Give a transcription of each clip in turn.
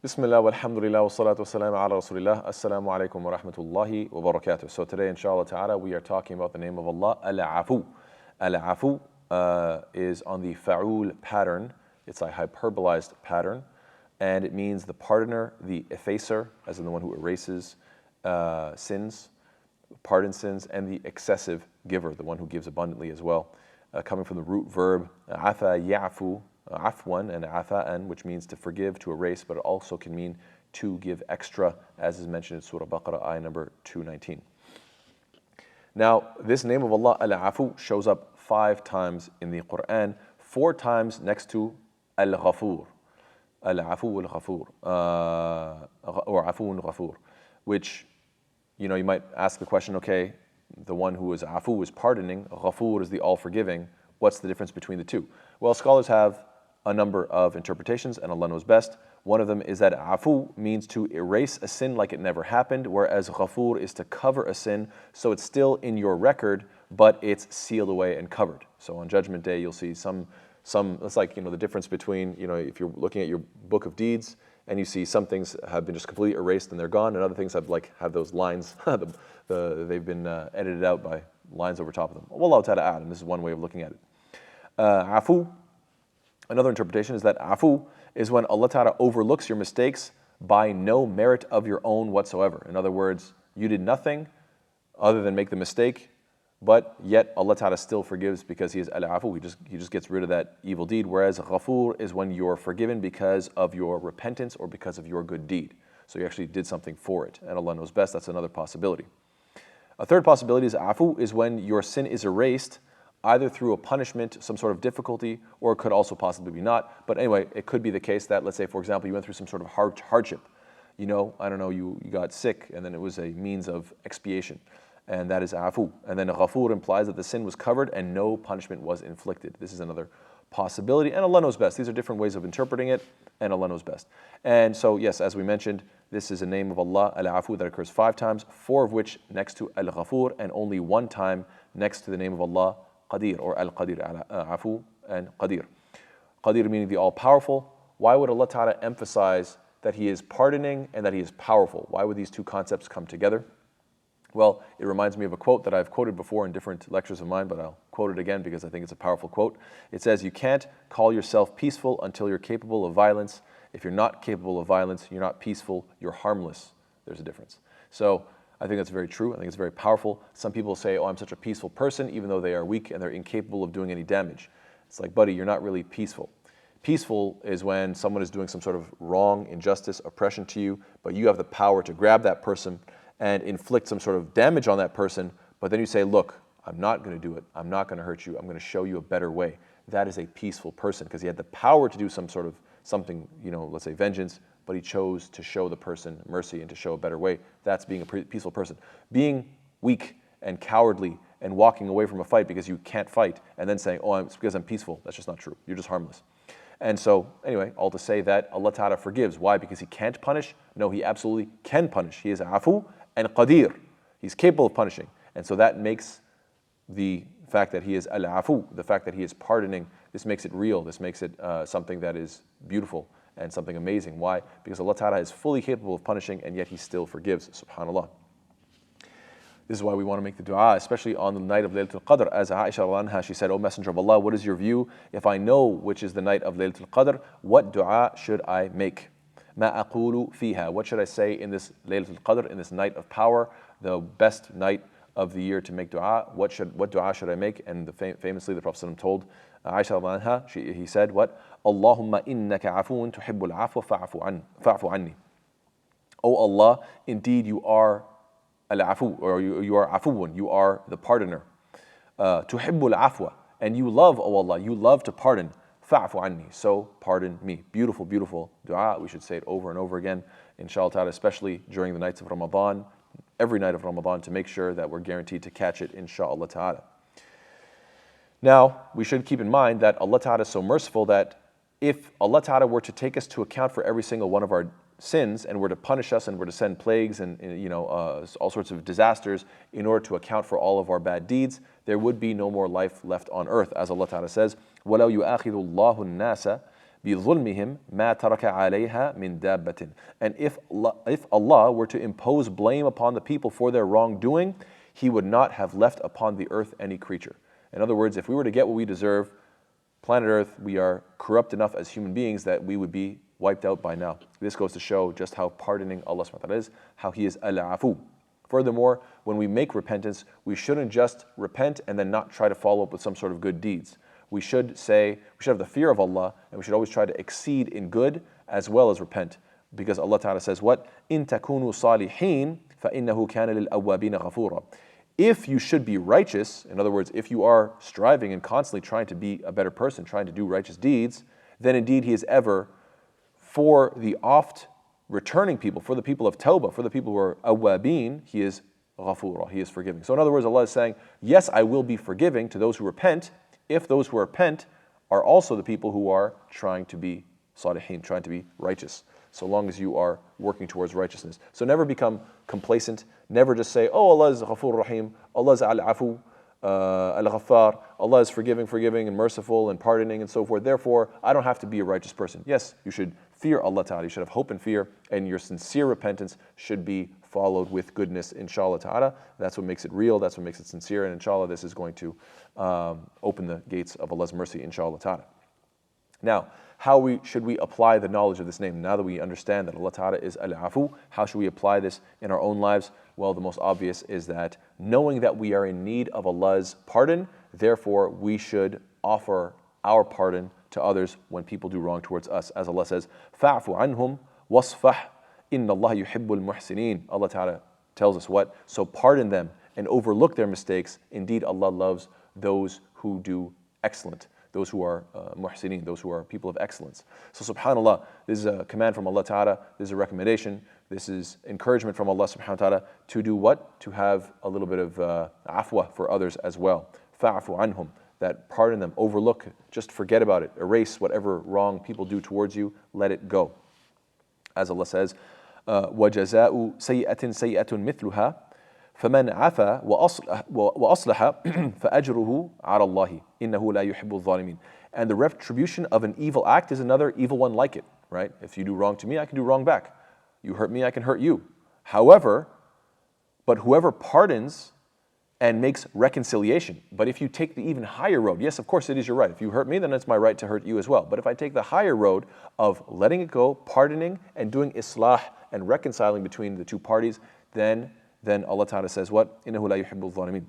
Bismillah, walhamdulillah, wa salatu wassalam ala rasulillah. Assalamu alaikum wa rahmatullahi wa barakatuh. So today, inshallah ta'ala, we are talking about the name of Allah, Al-Afoo. Al-Afoo is on the fa'ul pattern. It's a hyperbolized pattern, and it means the pardoner, the effacer, as in the one who erases sins, pardons sins, and the excessive giver, the one who gives abundantly as well. Coming from the root verb, afa ya'fu, afwan and afa'an, which means to forgive, to erase, but it also can mean to give extra, as is mentioned in Surah Baqarah, ayah number 219. Now, this name of Allah, Al-Afoo, shows up 5 times in the Quran, 4 times next to Al-Ghafur, Al-Afoo Al-Ghafur, or Afoon Ghafur, which, you might ask the question, okay, the one who is Afoo is pardoning, Ghafur is the all-forgiving, what's the difference between the two? Well, scholars have a number of interpretations, and Allah knows best. One of them is that Afoo means to erase a sin like it never happened, whereas Ghafur is to cover a sin, so it's still in your record, but it's sealed away and covered. So on Judgment Day, you'll see some. It's like the difference between if you're looking at your book of deeds and you see some things have been just completely erased and they're gone, and other things have those lines. They've been edited out by lines over top of them. Wallahu ta'ala a'lam. This is one way of looking at it. Afoo. Another interpretation is that Afoo is when Allah Ta'ala overlooks your mistakes by no merit of your own whatsoever. In other words, you did nothing other than make the mistake, but yet Allah Ta'ala still forgives because He is Al-Afoo. He just gets rid of that evil deed. Whereas Ghafur is when you're forgiven because of your repentance or because of your good deed. So you actually did something for it, and Allah knows best. That's another possibility. A third possibility is Afoo is when your sin is erased either through a punishment, some sort of difficulty, or it could also possibly be not. But anyway, it could be the case that, let's say, for example, you went through some sort of hardship. I don't know, you got sick, and then it was a means of expiation, and that is Afoo. And then Ghafur implies that the sin was covered and no punishment was inflicted. This is another possibility, and Allah knows best. These are different ways of interpreting it, and Allah knows best. And so, yes, as we mentioned, this is a name of Allah, Al-Afoo, that occurs 5 times, 4 of which next to Al-Ghafur, and only 1 time next to the name of Allah, Qadir, or Al-Qadir, Afoo and Qadir. Qadir meaning the all-powerful. Why would Allah Ta'ala emphasize that He is pardoning and that He is powerful? Why would these two concepts come together? Well, it reminds me of a quote that I've quoted before in different lectures of mine, but I'll quote it again because I think it's a powerful quote. It says, "You can't call yourself peaceful until you're capable of violence. If you're not capable of violence, you're not peaceful, you're harmless." There's a difference. So I think that's very true. I think it's very powerful. Some people say, oh, I'm such a peaceful person, even though they are weak and they're incapable of doing any damage. It's like, buddy, you're not really peaceful. Peaceful is when someone is doing some sort of wrong, injustice, oppression to you, but you have the power to grab that person and inflict some sort of damage on that person, but then you say, look, I'm not going to do it. I'm not going to hurt you. I'm going to show you a better way. That is a peaceful person because he had the power to do something, let's say vengeance, but he chose to show the person mercy and to show a better way. That's being a peaceful person. Being weak and cowardly and walking away from a fight because you can't fight and then saying, oh, it's because I'm peaceful, that's just not true. You're just harmless. And so, anyway, all to say that Allah Ta'ala forgives. Why? Because He can't punish? No, He absolutely can punish. He is Afoo and Qadir. He's capable of punishing. And so that makes the fact that He is Al-Afoo, the fact that He is pardoning, this makes it real. This makes it something that is beautiful and something amazing. Why? Because Allah Ta'ala is fully capable of punishing and yet He still forgives, subhanAllah. This is why we want to make the dua, especially on the night of Laylatul Qadr. As Aisha anha, she said, O Messenger of Allah, what is your view? If I know which is the night of Laylatul Qadr, what dua should I make? Ma aqulu fiha. What should I say in this Laylatul Qadr, in this night of power, the best night of the year to make dua? What dua should I make? And famously the Prophet told Aisha anha, he said, what? Allahumma innaka afoon tuhibbul afwa fa'fu anni. O Allah, indeed you are Al-Afoo, or you are Afoon, you are the pardoner. Tuhibbul afwa, and you love, O Allah, you love to pardon. Fa'fu anni, so pardon me. Beautiful, beautiful dua. We should say it over and over again, inshallah ta'ala, especially during the nights of Ramadan, every night of Ramadan, to make sure that we're guaranteed to catch it, inshallah ta'ala. Now, we should keep in mind that Allah Ta'ala is so merciful that if Allah Ta'ala were to take us to account for every single one of our sins and were to punish us and were to send plagues and all sorts of disasters in order to account for all of our bad deeds, there would be no more life left on earth. As Allah Ta'ala says, وَلَوْ يُؤَاخِذُ اللَّهُ النَّاسَ بِظُلْمِهِمْ مَا تَرَكَ عَلَيْهَا مِنْ دَابَّةٍ. And if Allah were to impose blame upon the people for their wrongdoing, He would not have left upon the earth any creature. In other words, if we were to get what we deserve, planet Earth, we are corrupt enough as human beings that we would be wiped out by now. This goes to show just how pardoning Allah subhanahu wa ta'ala is, how He is Al-Afoo. Furthermore, when we make repentance, we shouldn't just repent and then not try to follow up with some sort of good deeds. We should have the fear of Allah, and we should always try to exceed in good as well as repent. Because Allah Ta'ala says what? إِن تَكُونُوا صَالِحِينَ فَإِنَّهُ كَانَ لِلْأَوَّابِينَ غَفُورًا. If you should be righteous, in other words, if you are striving and constantly trying to be a better person, trying to do righteous deeds, then indeed He is ever for the oft returning people, for the people of Tawbah, for the people who are awwabin, He is ghafura, He is forgiving. So in other words, Allah is saying, yes, I will be forgiving to those who repent, if those who repent are also the people who are trying to be salihin, trying to be righteous, so long as you are working towards righteousness. So never become complacent, never just say, oh, Allah is Ghafur Rahim, Allah is Al-Afoo, Al-Ghaffar, Allah is forgiving and merciful and pardoning and so forth. Therefore, I don't have to be a righteous person. Yes, you should fear Allah Ta'ala, you should have hope and fear, and your sincere repentance should be followed with goodness, inshallah Ta'ala. That's what makes it real, that's what makes it sincere, and inshallah this is going to open the gates of Allah's mercy, inshallah Ta'ala. Now, how should we apply the knowledge of this name? Now that we understand that Allah Ta'ala is Al-Afoo, how should we apply this in our own lives? Well, the most obvious is that knowing that we are in need of Allah's pardon, therefore we should offer our pardon to others when people do wrong towards us. As Allah says, فَاعْفُ عَنْهُمْ وَاصْفَحْ إِنَّ اللَّهَ يُحِبُّ الْمُحْسِنِينَ. Allah Ta'ala tells us what? So pardon them and overlook their mistakes. Indeed, Allah loves those who do excellent, those who are muhsineen, those who are people of excellence. So subhanAllah, this is a command from Allah Ta'ala, this is a recommendation, this is encouragement from Allah subhanahu wa ta'ala to do what? To have a little bit of afwa for others as well. فَاعْفُ عَنْهُمْ, that pardon them, overlook, just forget about it, erase whatever wrong people do towards you, let it go. As Allah says, وَجَزَاءُ سَيِّئَةٍ سَيِّئَةٌ مِثْلُهَا فَمَنْ عَفَى وَأَصْلَحَ فَأَجْرُهُ عَلَى اللَّهِ إِنَّهُ لَا يُحِبُّ الظَّالِمِينَ. And the retribution of an evil act is another evil one like it, right? If you do wrong to me, I can do wrong back. You hurt me, I can hurt you. However, but whoever pardons and makes reconciliation. But if you take the even higher road, yes, of course it is your right. If you hurt me, then it's my right to hurt you as well. But if I take the higher road of letting it go, pardoning, and doing islah and reconciling between the two parties, then Allah Ta'ala says what? إِنَّهُ لَا يُحِبُّ الظَّالِمِينَ.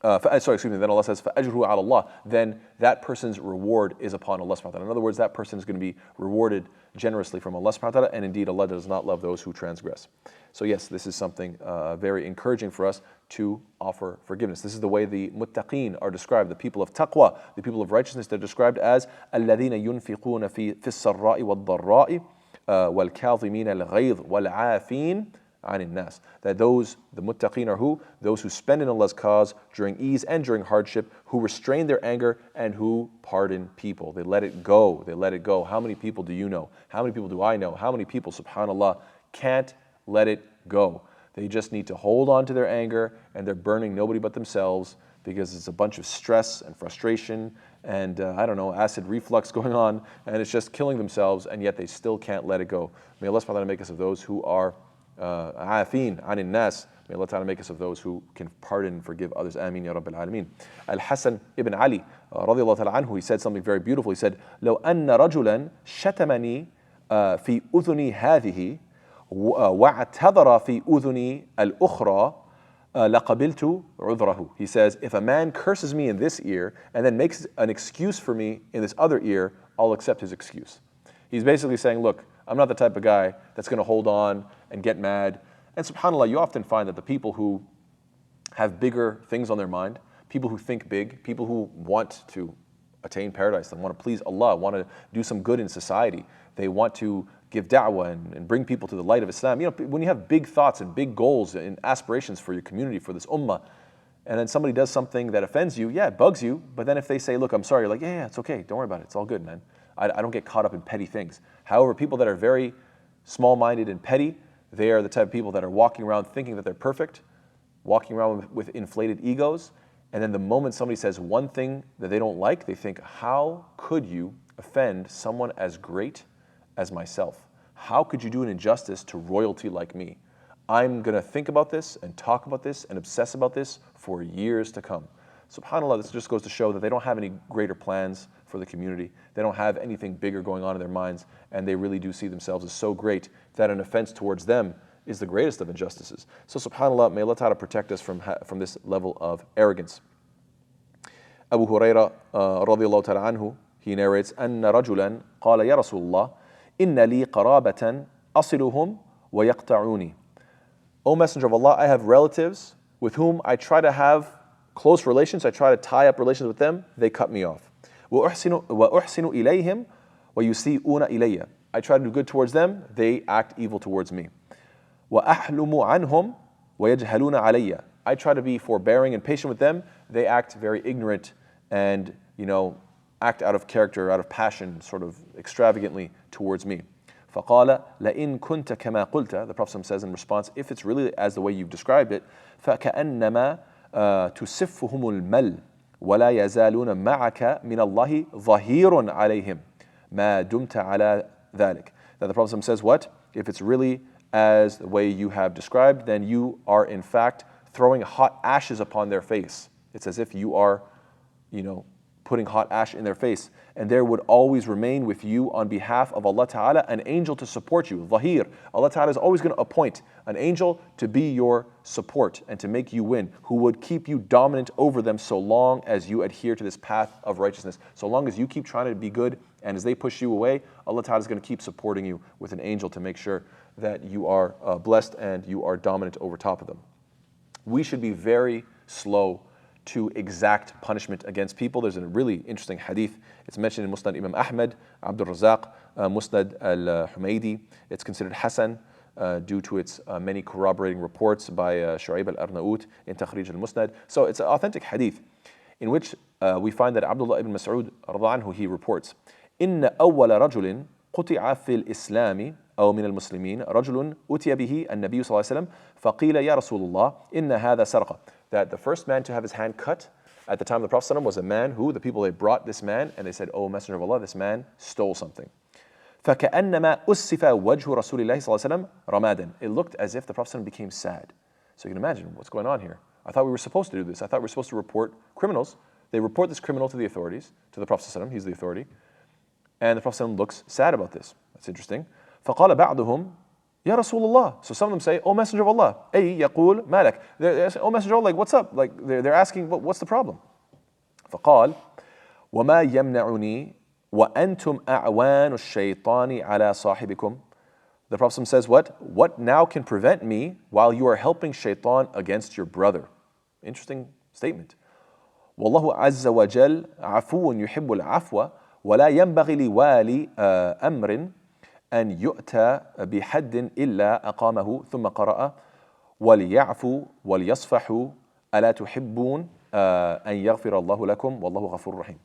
Then Allah says, فَأَجْرُهُ عَلَى اللَّهِ. Then that person's reward is upon Allah subhanahu wa ta'ala. In other words, that person is going to be rewarded generously from Allah subhanahu wa ta'ala, and indeed Allah does not love those who transgress. So yes, this is something very encouraging for us to offer forgiveness. This is the way the muttaqeen are described, the people of taqwa, the people of righteousness. They're described as الَّذِينَ يُنْفِقُونَ فِي السَّرَّاءِ وَالضَّرَّاءِ وَالْكَاظِمِينَ الْغَيْظَ وَالْعَافِينَ عَنِ النَّاسِ. That those, the muttaqeen, are who? Those who spend in Allah's cause during ease and during hardship, who restrain their anger and who pardon people. They let it go. They let it go. How many people do you know? How many people do I know? How many people, subhanAllah, can't let it go? They just need to hold on to their anger, and they're burning nobody but themselves because it's a bunch of stress and frustration and acid reflux going on, and it's just killing themselves, and yet they still can't let it go. May Allah subhanahu wa ta'ala make us of those who are عافين عن الناس. May Allah Ta'ala make us of those who can pardon and forgive others. Ameen ya Rabbil Alameen. Al-Hasan ibn Ali radiallahu ta'ala anhu, he said something very beautiful. He said, لو أن رجلا شتمني في أذني هذه واعتذر في أذني الأخرى لقبلت عذره. He says, if a man curses me in this ear and then makes an excuse for me in this other ear, I'll accept his excuse. He's basically saying, look, I'm not the type of guy that's going to hold on and get mad. And subhanAllah, you often find that the people who have bigger things on their mind, people who think big, people who want to attain paradise, they want to please Allah, want to do some good in society, they want to give da'wah and bring people to the light of Islam. You know, when you have big thoughts and big goals and aspirations for your community, for this ummah, and then somebody does something that offends you, yeah, it bugs you, but then if they say, look, I'm sorry, you're like, yeah, it's okay, don't worry about it, it's all good, man. I don't get caught up in petty things. However, people that are very small-minded and petty, they are the type of people that are walking around thinking that they're perfect, walking around with inflated egos, and then the moment somebody says one thing that they don't like, they think, how could you offend someone as great as myself? How could you do an injustice to royalty like me? I'm going to think about this and talk about this and obsess about this for years to come. SubhanAllah, this just goes to show that they don't have any greater plans for the community. They don't have anything bigger going on in their minds, and they really do see themselves as so great that an offense towards them is the greatest of injustices. So SubhanAllah, may Allah Ta'ala protect us from this level of arrogance. Abu Hurairah radiallahu ta'ala anhu, he narrates, أن رجلا قال يا رسول الله إن لي قرابة أصلهم ويقطعوني. O Messenger of Allah, I have relatives with whom I try to have close relations, I try to tie up relations with them, they cut me off. وأحسن إليهم ويسيئون إلي. I try to do good towards them, they act evil towards me. وأحلم عنهم ويجهلون علي. I try to be forbearing and patient with them, they act very ignorant and, act out of character, out of passion, sort of extravagantly towards me. فقال لئن كنت كما قلت, the Prophet says in response, if it's really as the way you've described it, فكأنما تسفهم المل ولا يزالون معك من الله ظهير عليهم ما دمت على ذلك. That the Prophet says what? If it's really as the way you have described, then you are in fact throwing hot ashes upon their face. It's as if you are, putting hot ash in their face. And there would always remain with you on behalf of Allah Ta'ala an angel to support you. Zahir. Allah Ta'ala is always going to appoint an angel to be your support and to make you win, who would keep you dominant over them so long as you adhere to this path of righteousness. So long as you keep trying to be good and as they push you away, Allah Ta'ala is going to keep supporting you with an angel to make sure that you are blessed and you are dominant over top of them. We should be very slow to exact punishment against people. There's a really interesting hadith. It's mentioned in Musnad Imam Ahmad, Abdul Razaq, Musnad al-Humaydi. It's considered Hasan due to its many corroborating reports by Shu'aib al-Arnaut in Takhrij al-Musnad. So it's an authentic hadith in which we find that Abdullah ibn Mas'ud radhiallahu anhu, he reports, إن أول رجل قطع في الإسلام أو من المسلمين رجل أتي به النبي صلى الله عليه وسلم فقيل يا رسول الله إن هذا سرقة. That the first man to have his hand cut at the time of the Prophet ﷺ was a man who, the people, they brought this man and they said, "O Messenger of Allah, this man stole something." فَكَأَنَّمَا أُسِّفَ وَجْهُ رَسُولِ اللَّهِ صلى الله عليه وسلم رَمَادًا. It looked as if the Prophet ﷺ became sad. So you can imagine what's going on here. I thought we were supposed to do this. I thought we were supposed to report criminals. They report this criminal to the authorities, to the Prophet ﷺ, he's the authority. And the Prophet ﷺ looks sad about this. That's interesting. فَقَالَ بَعْضُهُمْ Ya Rasulullah. So some of them say, "O Messenger of Allah." Ay yaqul malak. They're saying, "O Messenger of Allah, like, what's up?" Like they're asking, what's the problem? فقال وما يمنعني وأنتم أعوان الشيطان على صاحبكم. The Prophet says, what now can prevent me while you are helping shaitan against your brother? Interesting statement. والله عز وجل عفو يحب العفو ولا ينبغي لوالي أمر أن يؤتى بحد إلا أقامه ثم قرأ وليعفوا وليصفحوا ألا تحبون أن يغفر الله لكم والله غفور رحيم.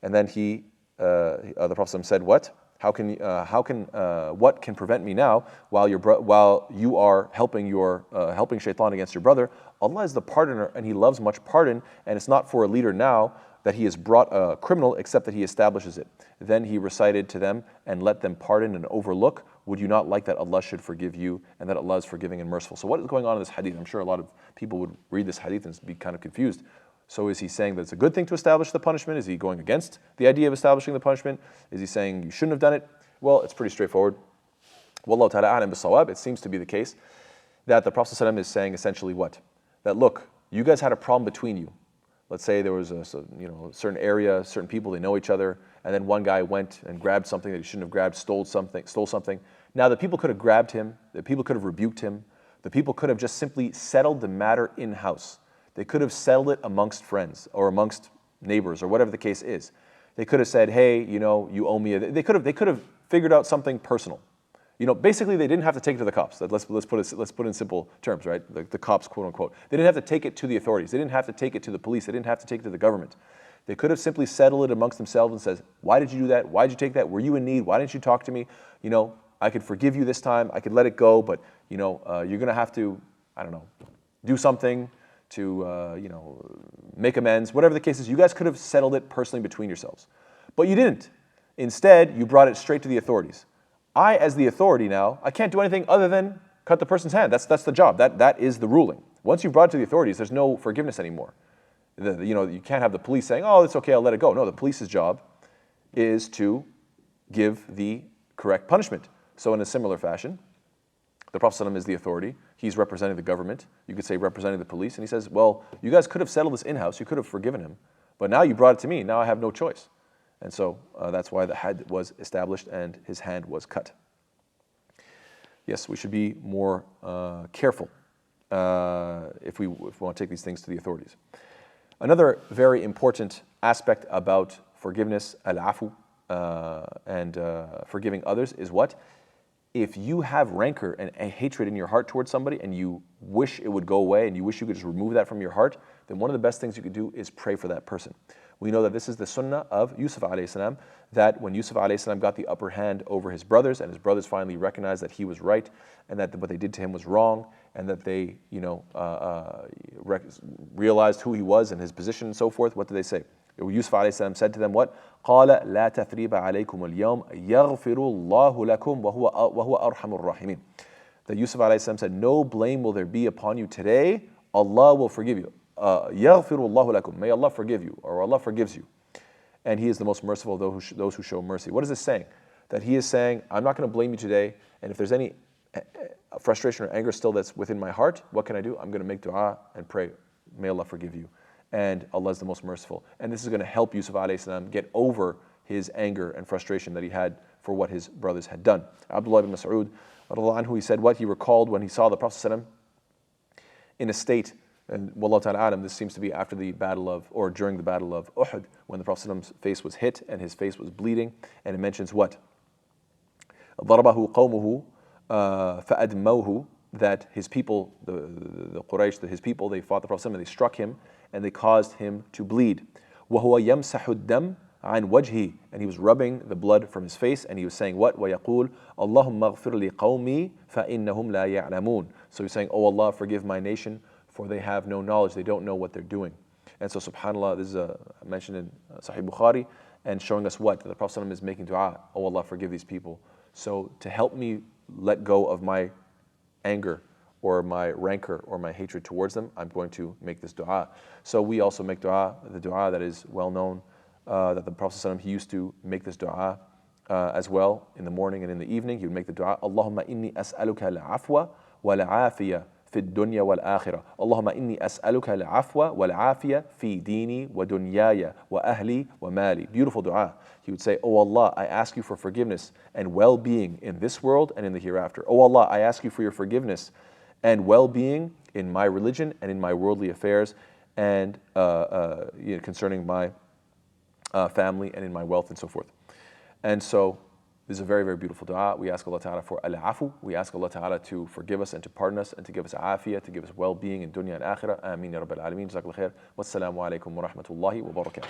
And then the Prophet said, what? What can prevent me now while you are helping shaitan against your brother? Allah is the pardoner and He loves much pardon, and it's not for a leader now that he has brought a criminal except that he establishes it. Then he recited to them and let them pardon and overlook. Would you not like that Allah should forgive you and that Allah is forgiving and merciful? So what is going on in this hadith? I'm sure a lot of people would read this hadith and be kind of confused. So is he saying that it's a good thing to establish the punishment? Is he going against the idea of establishing the punishment? Is he saying you shouldn't have done it? Well, it's pretty straightforward. Wallahu ta'ala a'lam bis-sawab. It seems to be the case that the Prophet ﷺ is saying essentially what? That look, you guys had a problem between you. Let's say there was a certain area, certain people, they know each other, and then one guy went and grabbed something that he shouldn't have grabbed, stole something. Now the people could have grabbed him, the people could have rebuked him, the people could have just simply settled the matter in-house. They could have settled it amongst friends or amongst neighbors or whatever the case is. They could have said, hey, you owe me. They could have figured out something personal. Basically they didn't have to take it to the cops. Let's put it in simple terms, right? The cops, quote unquote. They didn't have to take it to the authorities. They didn't have to take it to the police. They didn't have to take it to the government. They could have simply settled it amongst themselves and says, why did you do that? Why did you take that? Were you in need? Why didn't you talk to me? I could forgive you this time. I could let it go, but you're going to have to, do something to, make amends. Whatever the case is, you guys could have settled it personally between yourselves. But you didn't. Instead, you brought it straight to the authorities. I, as the authority now, I can't do anything other than cut the person's hand. That's the job. That is the ruling. Once you've brought it to the authorities, there's no forgiveness anymore. You can't have the police saying, "Oh, it's okay, I'll let it go." No, the police's job is to give the correct punishment. So in a similar fashion, the Prophet ﷺ is the authority. He's representing the government. You could say representing the police. And he says, well, you guys could have settled this in-house. You could have forgiven him. But now you brought it to me. Now I have no choice. And so that's why the had was established and his hand was cut. Yes, we should be more careful if we want to take these things to the authorities. Another very important aspect about forgiveness, al-afu, and forgiving others is what? If you have rancor and hatred in your heart towards somebody and you wish it would go away and you wish you could just remove that from your heart, then one of the best things you could do is pray for that person. We know that this is the sunnah of Yusuf alayhi salam, that when Yusuf alayhi salam got the upper hand over his brothers and his brothers finally recognized that he was right and that what they did to him was wrong and that they realized who he was and his position and so forth, what did they say? Yusuf alayhi salam said to them what? قَالَ لَا تَثْرِيبَ عَلَيْكُمُ الْيَوْمَ يَغْفِرُ اللَّهُ لَكُمْ وَهُوَ أَرْحَمُ الرَّاحِمِينَ. That Yusuf alayhi salam said, no blame will there be upon you today, Allah will forgive you. يَغْفِرُ اللَّهُ لَكُمْ. May Allah forgive you, or Allah forgives you. And He is the most merciful of those who show mercy. What is this saying? That He is saying, I'm not going to blame you today, and if there's any frustration or anger still that's within my heart, what can I do? I'm going to make dua and pray, may Allah forgive you. And Allah is the most merciful. And this is going to help Yusuf alayhi salam get over his anger and frustration that he had for what his brothers had done. Abdullah ibn Mas'ud, anhu, he said what? He recalled when he saw the Prophet in a state, and wallahu ta'ala alam, this seems to be after the battle of, or during the battle of Uhud, when the Prophet's face was hit and his face was bleeding, and it mentions what? ضربه قومه فأدموه, that his people, the Quraysh, his people, they fought the Prophet and they struck him and they caused him to bleed. وَهُوَ يَمْسَحُ الدَّمْ عَنْ وَجْهِهِ, and he was rubbing the blood from his face and he was saying what? وَيَقُولُ اللَّهُمَّ اغْفِرْ لِقَوْمِي فَإِنَّهُمْ لَا يَعْلَمُونَ. So he's saying, oh Allah, forgive my nation, for they have no knowledge, they don't know what they're doing. And so subhanAllah, this is mentioned in Sahih Bukhari, and showing us what? The Prophet is making dua, oh Allah, forgive these people. So to help me let go of my anger or my rancor or my hatred towards them, I'm going to make this dua. So we also make dua, the dua that is well known, that the Prophet ﷺ, he used to make this dua as well in the morning and in the evening. He would make the dua, Allahumma inni as'aluka al-afwa wal-afiya fi dunya wal-akhirah. Allahumma inni as'aluka al-afwa wal-afiya fi dini wa dunyaya wa ahli wa mali. Beautiful dua. He would say, oh Allah, I ask you for forgiveness and well-being in this world and in the hereafter. Oh Allah, I ask you for your forgiveness and well-being in my religion and in my worldly affairs and concerning my family and in my wealth and so forth. And so this is a very, very beautiful dua. We ask Allah Ta'ala for al-afu. We ask Allah Ta'ala to forgive us and to pardon us and to give us afiyah, to give us well-being in dunya and akhirah. Ameen ya Rabbil Alameen. Jazakallah khair. Wassalamu alaikum wa rahmatullahi wa barakatuh.